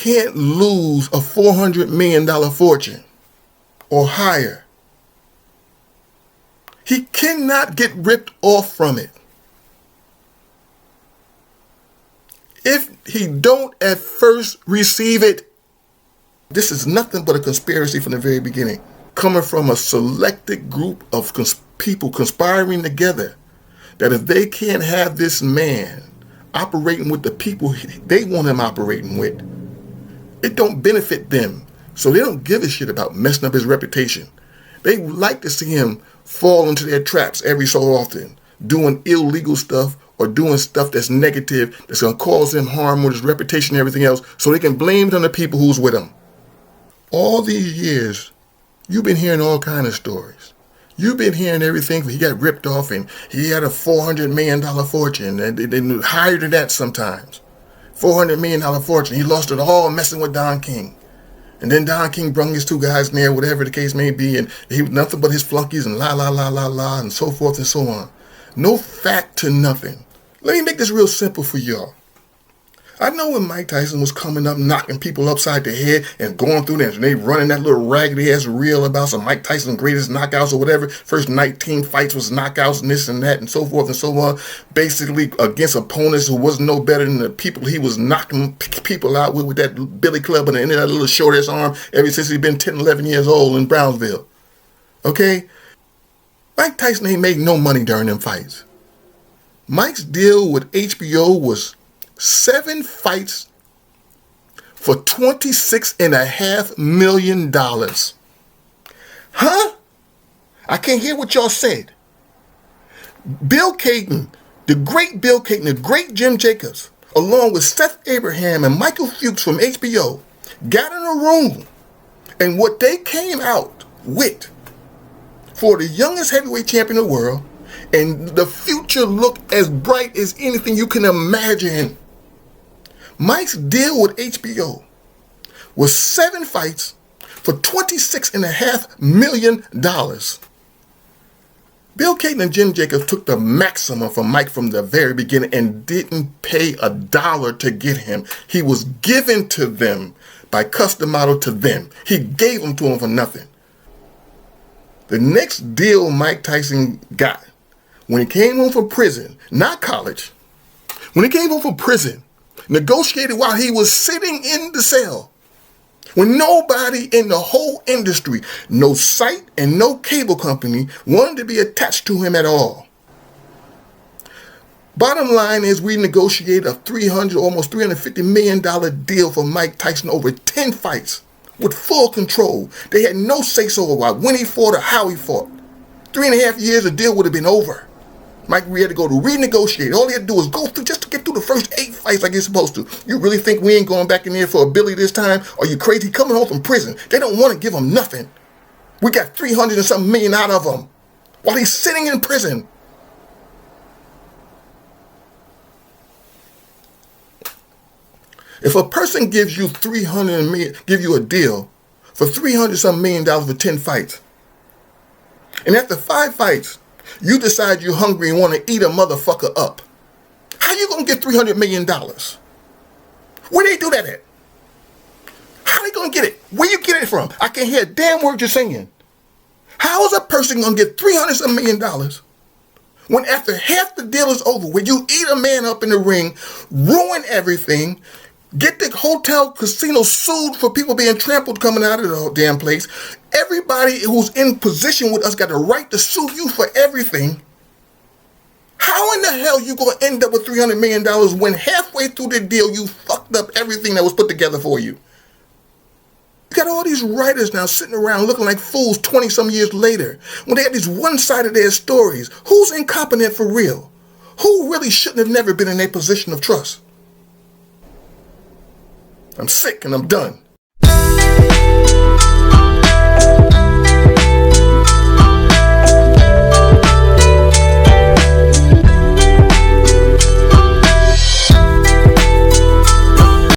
can't lose a $400 million fortune or higher. He cannot get ripped off from it. If he don't at first receive it, this is nothing but a conspiracy from the very beginning, coming from a selected group of people conspiring together, that if they can't have this man operating with the people they want him operating with, it don't benefit them. So they don't give a shit about messing up his reputation. They like to see him fall into their traps every so often, doing illegal stuff or doing stuff that's negative, that's going to cause him harm with his reputation and everything else, so they can blame it on the people who's with him. All these years, you've been hearing all kinds of stories. You've been hearing everything. He got ripped off and he had a $400 million fortune, and they higher than that sometimes. $400 million fortune. He lost it all messing with Don King. And then Don King brung his two guys in there, whatever the case may be, and he was nothing but his flunkies and la, and so forth and so on. No fact to nothing. Let me make this real simple for y'all. I know when Mike Tyson was coming up, knocking people upside the head and going through this, and they running that little raggedy ass reel about some Mike Tyson greatest knockouts or whatever. First 19 fights was knockouts and this and that and so forth and so on. Basically against opponents who wasn't no better than the people he was knocking people out with that billy club on the end of that little short ass arm ever since he'd been 10, 11 years old in Brownsville. Okay? Mike Tyson ain't made no money during them fights. Mike's deal with HBO was 7 fights for $26.5 million. Huh? I can't hear what y'all said. Bill Cayton, the great Bill Cayton, the great Jim Jacobs, along with Seth Abraham and Michael Fuchs from HBO, got in a room, and what they came out with for the youngest heavyweight champion in the world, and the future looked as bright as anything you can imagine. Mike's deal with HBO was 7 fights for $26.5 million. Bill Cayton and Jim Jacobs took the maximum from Mike from the very beginning and didn't pay a dollar to get him. He was given to them by custom model to them. He gave them to him for nothing. The next deal Mike Tyson got, when he came home from prison, not college, when he came home from prison, negotiated while he was sitting in the cell, when nobody in the whole industry, no site and no cable company, wanted to be attached to him at all. Bottom line is, we negotiated a almost $350 million deal for Mike Tyson over 10 fights with full control. They had no say-so about when he fought or how he fought. 3.5 years, the deal would have been over. Mike, we had to go to renegotiate. All he had to do was go through just to get through the first 8 fights like he's supposed to. You really think we ain't going back in there for a Billy this time? Are you crazy? Coming home from prison. They don't want to give him nothing. We got 300 and something million out of him while he's sitting in prison. If a person gives you $300 million, give you a deal for $300 something million for 10 fights, and after 5 fights, you decide you're hungry and want to eat a motherfucker up, how you gonna get $300 million? Where they do that at? How they gonna get it? Where you get it from? I can't hear a damn word you're saying. How is a person gonna get $300 some million when after half the deal is over, when you eat a man up in the ring, ruin everything, get the hotel casino sued for people being trampled coming out of the damn place. Everybody who's in position with us got the right to sue you for everything. How in the hell you gonna end up with $300 million when halfway through the deal you fucked up everything that was put together for you? You got all these writers now sitting around looking like fools 20 some years later when they have these one-sided their stories. Who's incompetent for real? Who really shouldn't have never been in a position of trust? I'm sick and I'm done.